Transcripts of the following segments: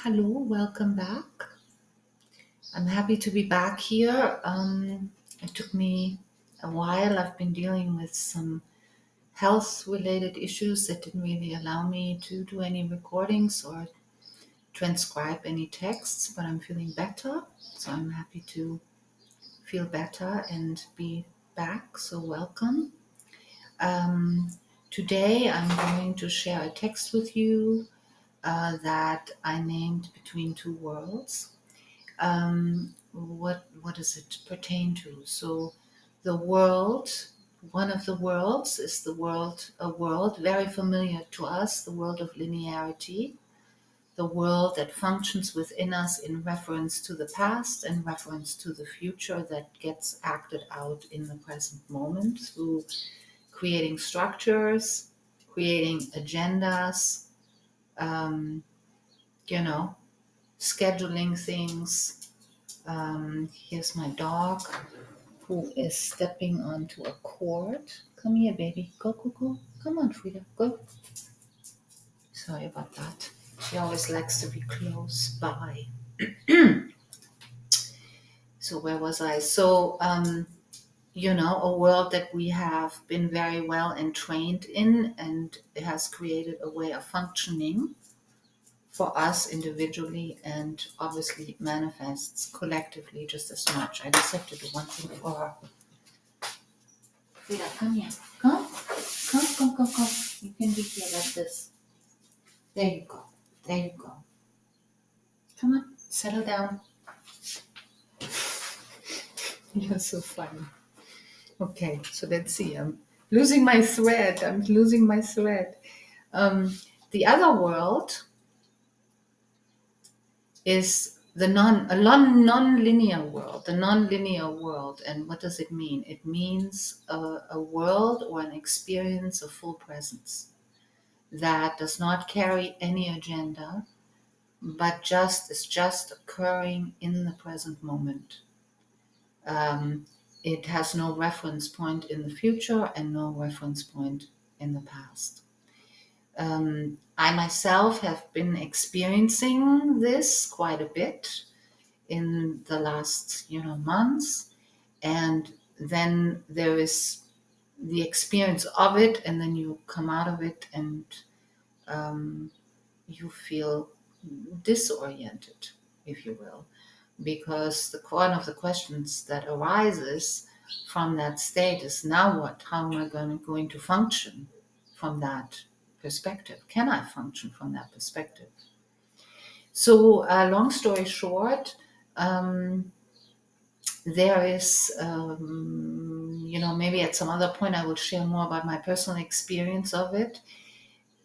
Hello, welcome back. I'm happy to be back here. It took me a while. I've been dealing with some health related issues that didn't really allow me to do any recordings or transcribe any texts, but I'm feeling better. So I'm happy to feel better and be back. So, welcome. Um, Today I'm going to share a text with you that I named Between Two Worlds. What does it pertain to? So the world, one of the worlds is a world very familiar to us, the world of linearity, the world that functions within us in reference to the past and reference to the future that gets acted out in the present moment through creating structures, creating agendas, um, you know, scheduling things. Here's my dog who is stepping onto a cord. Come here, baby. Go, go, go. Come on, Frida. Go. Sorry about that. She always likes to be close by. So where was I? So, a world that we have been very well entrained in, and it has created a way of functioning for us individually, and obviously it manifests collectively just as much. I just have to do one thing for her. Frida, come here. Come. Come, come, come, come. You can be here like this. There you go. There you go. Come on. Settle down. You're so funny. Okay, so let's see. I'm losing my thread. The other world is the non-linear world. The non-linear world. And what does it mean? It means a world or an experience of full presence that does not carry any agenda, but is just occurring in the present moment. It has no reference point in the future and no reference point in the past. I myself have been experiencing this quite a bit in the last months, and then there is the experience of it, and then you come out of it and you feel disoriented, if you will, because one of the questions that arises from that state is, now what? How am I going to function from that perspective? Can I function from that perspective? So, long story short, there is, maybe at some other point I will share more about my personal experience of it.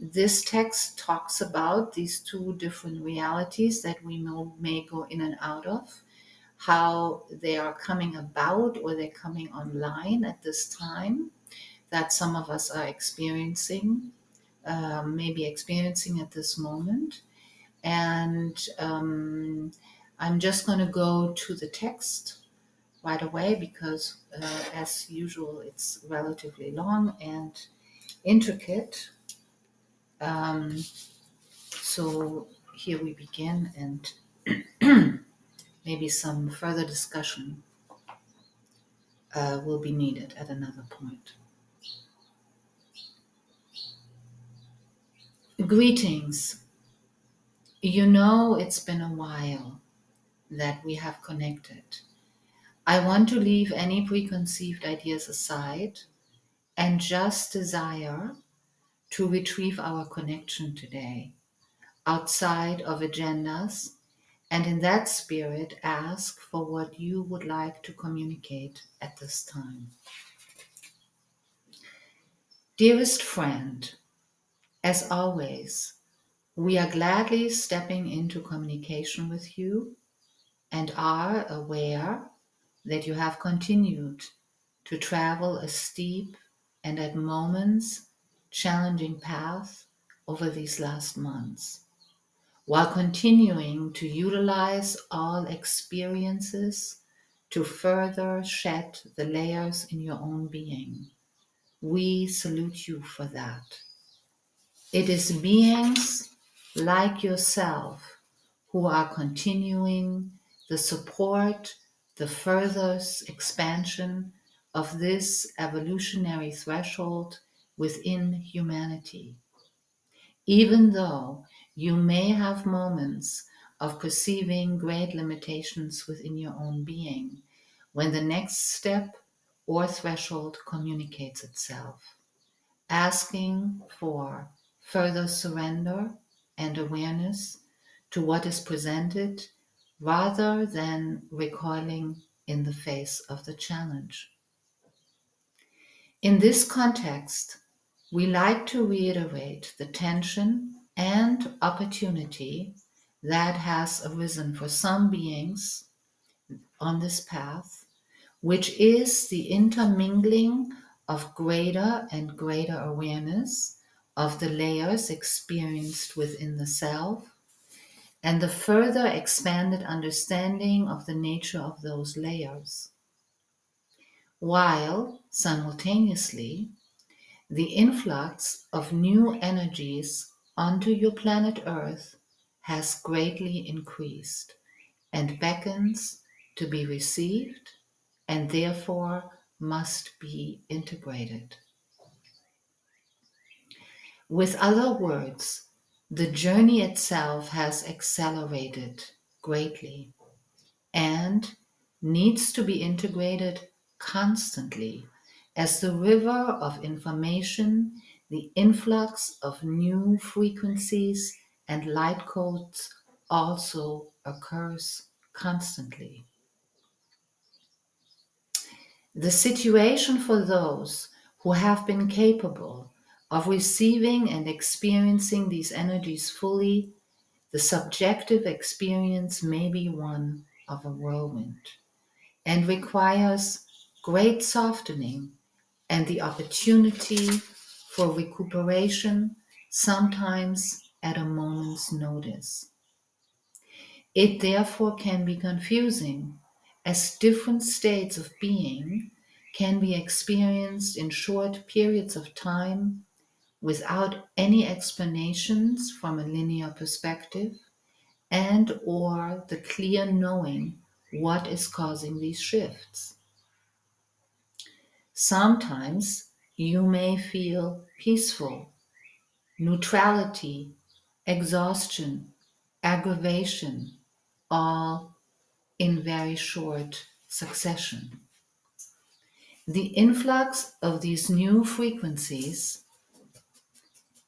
This text talks about these two different realities that we may go in and out of, how they are coming about or they're coming online at this time, that some of us are experiencing, maybe experiencing at this moment. And I'm just going to go to the text right away because, as usual, it's relatively long and intricate. So here we begin, and maybe some further discussion will be needed at another point. Greetings. It's been a while that we have connected. I want to leave any preconceived ideas aside and just desire to retrieve our connection today, outside of agendas, and in that spirit ask for what you would like to communicate at this time. Dearest friend, as always, we are gladly stepping into communication with you and are aware that you have continued to travel a steep and at moments challenging path over these last months, while continuing to utilize all experiences to further shed the layers in your own being. We salute you for that. It is beings like yourself who are continuing the support, the further expansion of this evolutionary threshold within humanity. Even though you may have moments of perceiving great limitations within your own being, when the next step or threshold communicates itself, asking for further surrender and awareness to what is presented rather than recoiling in the face of the challenge. In this context, we like to reiterate the tension and opportunity that has arisen for some beings on this path, which is the intermingling of greater and greater awareness of the layers experienced within the self and the further expanded understanding of the nature of those layers, while simultaneously the influx of new energies onto your planet Earth has greatly increased and beckons to be received and therefore must be integrated. With other words, the journey itself has accelerated greatly and needs to be integrated constantly as the river of information, the influx of new frequencies and light codes also occurs constantly. The situation for those who have been capable of receiving and experiencing these energies fully, the subjective experience may be one of a whirlwind and requires great softening and the opportunity for recuperation, sometimes at a moment's notice. It therefore can be confusing, as different states of being can be experienced in short periods of time without any explanations from a linear perspective and or the clear knowing what is causing these shifts. Sometimes you may feel peaceful, neutrality, exhaustion, aggravation, all in very short succession. The influx of these new frequencies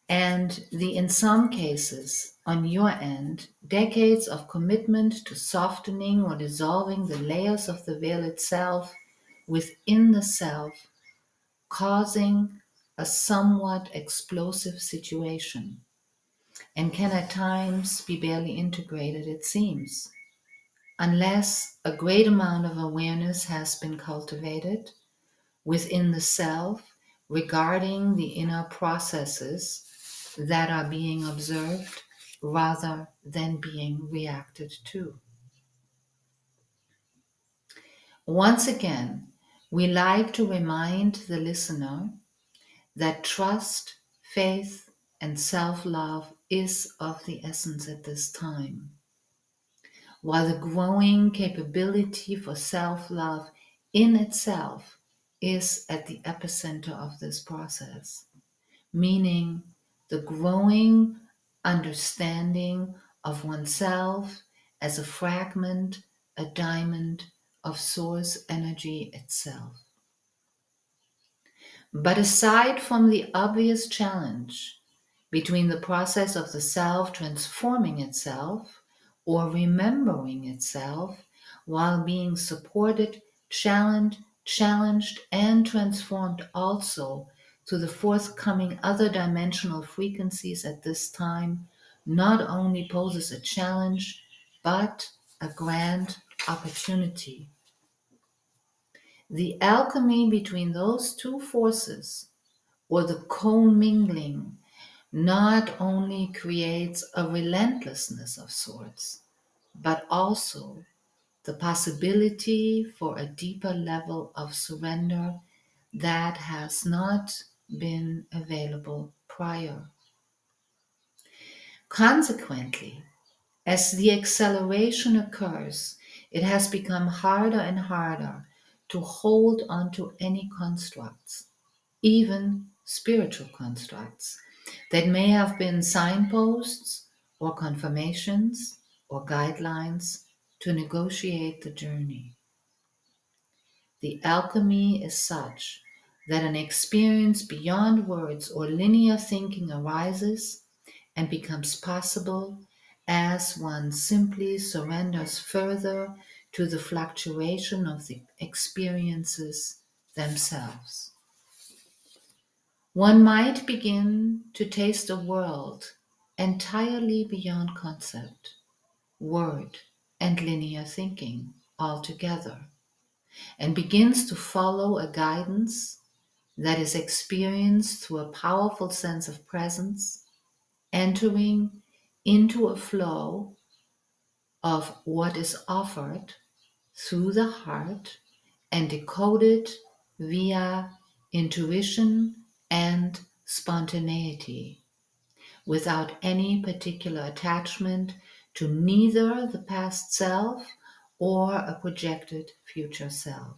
and the, in some cases, on your end, decades of commitment to softening or dissolving the layers of the veil itself within the self, causing a somewhat explosive situation, and can at times be barely integrated, it seems, unless a great amount of awareness has been cultivated within the self regarding the inner processes that are being observed rather than being reacted to. Once again, we like to remind the listener that trust, faith, and self-love is of the essence at this time, while the growing capability for self-love in itself is at the epicenter of this process, meaning the growing understanding of oneself as a fragment, a diamond of source energy itself. But aside from the obvious challenge between the process of the self transforming itself or remembering itself while being supported, challenged, and transformed also to the forthcoming other dimensional frequencies at this time, not only poses a challenge, but a grand opportunity. The alchemy between those two forces, or the commingling, not only creates a relentlessness of sorts, but also the possibility for a deeper level of surrender that has not been available prior. Consequently, As the acceleration occurs, it has become harder and harder to hold onto any constructs, even spiritual constructs, that may have been signposts or confirmations or guidelines to negotiate the journey. The alchemy is such that an experience beyond words or linear thinking arises and becomes possible as one simply surrenders further to the fluctuation of the experiences themselves. One might begin to taste a world entirely beyond concept, word, and linear thinking altogether, and begins to follow a guidance that is experienced through a powerful sense of presence, entering into a flow of what is offered through the heart and decoded via intuition and spontaneity, without any particular attachment to neither the past self or a projected future self.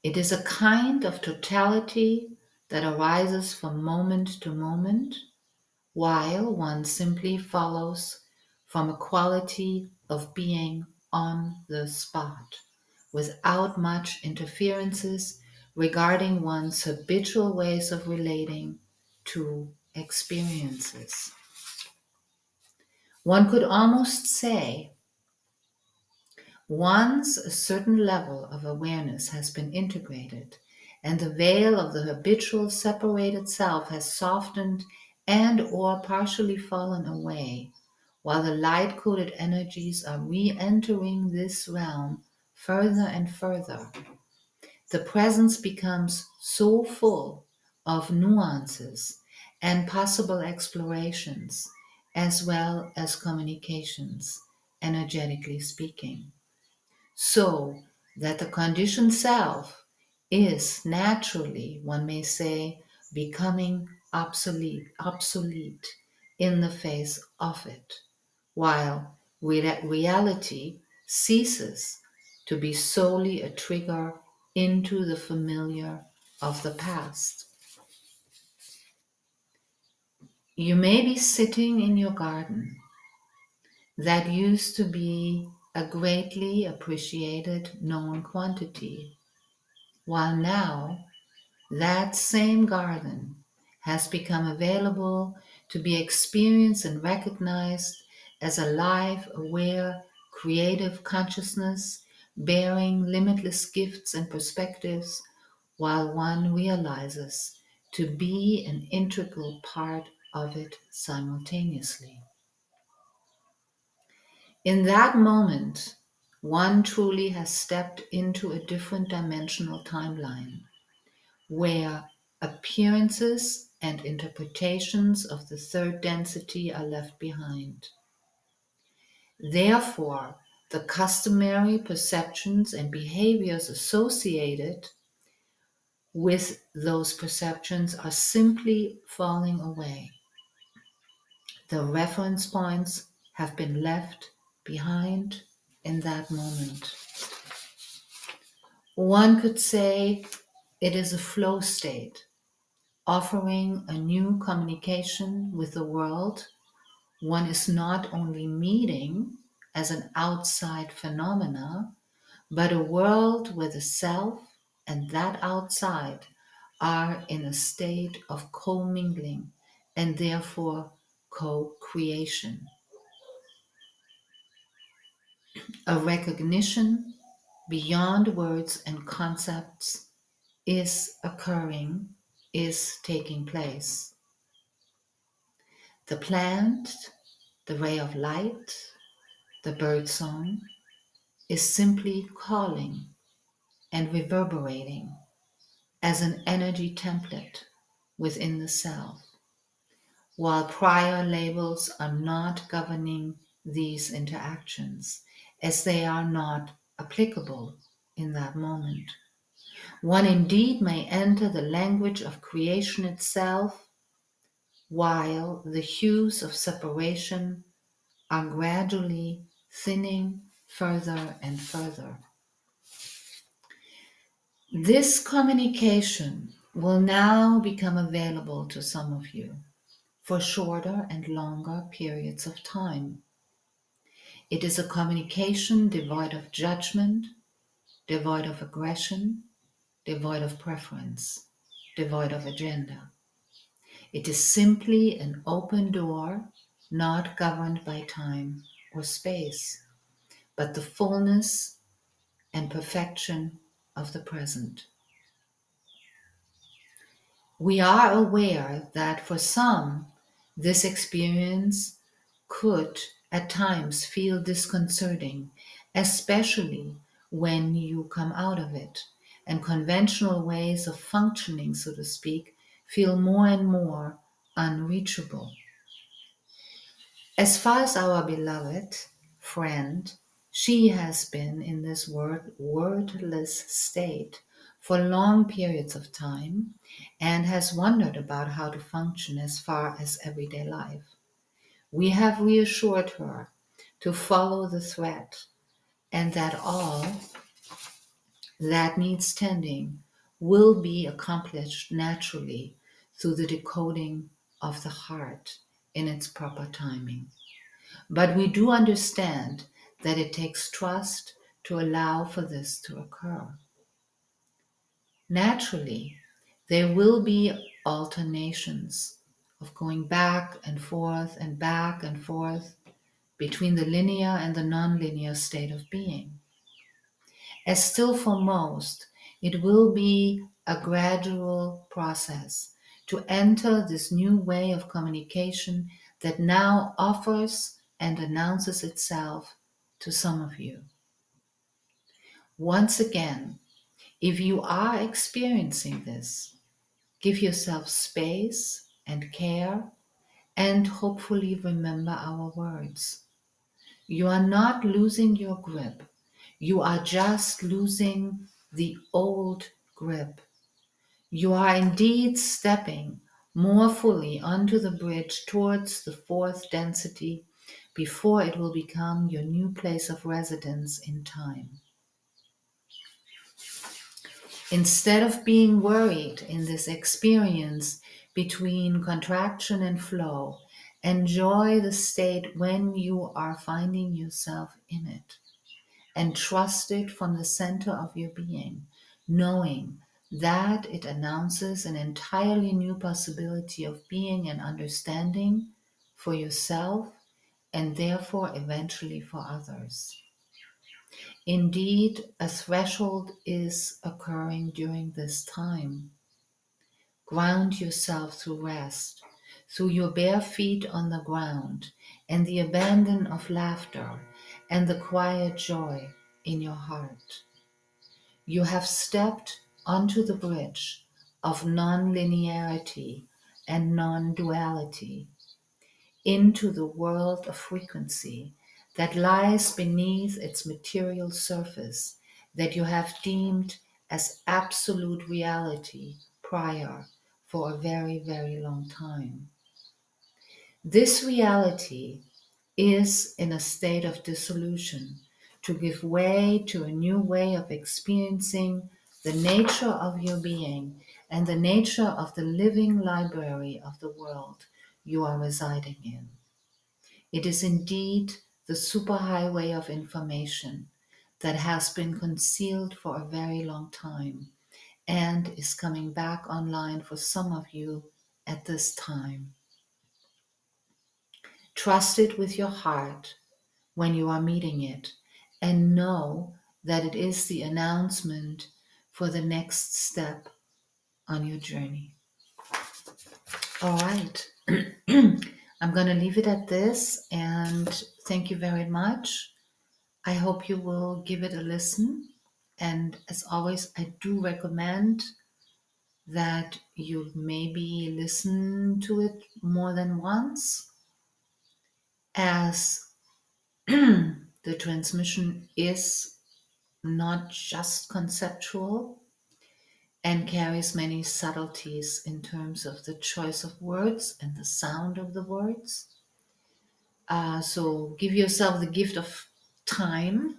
It is a kind of totality that arises from moment to moment, while one simply follows from a quality of being on the spot, without much interferences regarding one's habitual ways of relating to experiences. One could almost say, once a certain level of awareness has been integrated and the veil of the habitual separated self has softened and or partially fallen away, while the light-coded energies are re-entering this realm further and further, the presence becomes so full of nuances and possible explorations, as well as communications, energetically speaking, so that the conditioned self is naturally, one may say, becoming obsolete in the face of it, while reality ceases to be solely a trigger into the familiar of the past. You may be sitting in your garden that used to be a greatly appreciated known quantity, while now that same garden has become available to be experienced and recognized as a live, aware, creative consciousness bearing limitless gifts and perspectives, while one realizes to be an integral part of it simultaneously. In that moment, one truly has stepped into a different dimensional timeline where appearances and interpretations of the third density are left behind. Therefore, the customary perceptions and behaviors associated with those perceptions are simply falling away. The reference points have been left behind in that moment. One could say it is a flow state, offering a new communication with the world. One is not only meeting as an outside phenomena, but a world where the self and that outside are in a state of commingling and therefore co-creation. A recognition beyond words and concepts is occurring, is taking place. The plant, the ray of light, the bird song is simply calling and reverberating as an energy template within the self, while prior labels are not governing these interactions, as they are not applicable in that moment. One indeed may enter the language of creation itself while the hues of separation are gradually thinning further and further. This communication will now become available to some of you for shorter and longer periods of time. It is a communication devoid of judgment, devoid of aggression, devoid of preference, devoid of agenda. It is simply an open door, not governed by time or space, but the fullness and perfection of the present. We are aware that for some, this experience could at times feel disconcerting, especially when you come out of it and conventional ways of functioning, so to speak, feel more and more unreachable. As far as our beloved friend, she has been in this wordless state for long periods of time and has wondered about how to function as far as everyday life. We have reassured her to follow the thread and that all that needs tending will be accomplished naturally through the decoding of the heart in its proper timing. But we do understand that it takes trust to allow for this to occur. Naturally, there will be alternations of going back and forth between the linear and the nonlinear state of being. As still for most, it will be a gradual process to enter this new way of communication that now offers and announces itself to some of you. Once again, if you are experiencing this, give yourself space and care and hopefully remember our words. You are not losing your grip. You are just losing the old grip. You are indeed stepping more fully onto the bridge towards the fourth density before it will become your new place of residence in time. Instead of being worried in this experience between contraction and flow, enjoy the state when you are finding yourself in it. And trust it from the center of your being, knowing that it announces an entirely new possibility of being and understanding for yourself and therefore eventually for others. Indeed, a threshold is occurring during this time. Ground yourself through rest, through your bare feet on the ground, and the abandon of laughter and the quiet joy in your heart. You have stepped onto the bridge of non-linearity and non-duality into the world of frequency that lies beneath its material surface that you have deemed as absolute reality prior for a very, very long time. This reality is in a state of dissolution to give way to a new way of experiencing the nature of your being and the nature of the living library of the world you are residing in. It is indeed the superhighway of information that has been concealed for a very long time and is coming back online for some of you at this time. Trust it with your heart when you are meeting it and know that it is the announcement for the next step on your journey. All right. I'm going to leave it at this and thank you very much. I hope you will give it a listen. And as always, I do recommend that you maybe listen to it more than once, as the transmission is not just conceptual. and carries many subtleties in terms of the choice of words and the sound of the words. So give yourself the gift of time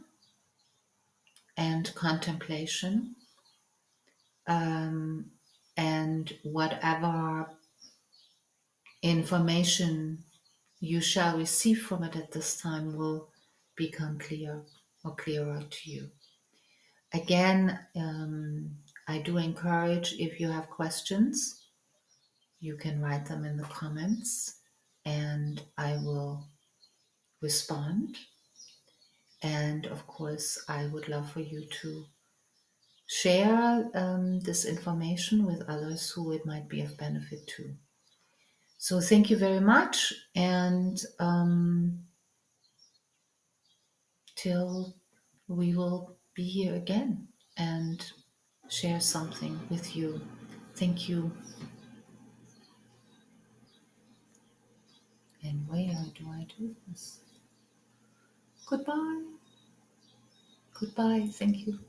and contemplation, um, and whatever information you shall receive from it at this time will become clear or clearer to you. Again, I do encourage, if you have questions, you can write them in the comments and I will respond. And of course, I would love for you to share this information with others who it might be of benefit to. So thank you very much, and till we will be here again and share something with you. Thank you. And where do I do this? Goodbye. Goodbye. Thank you.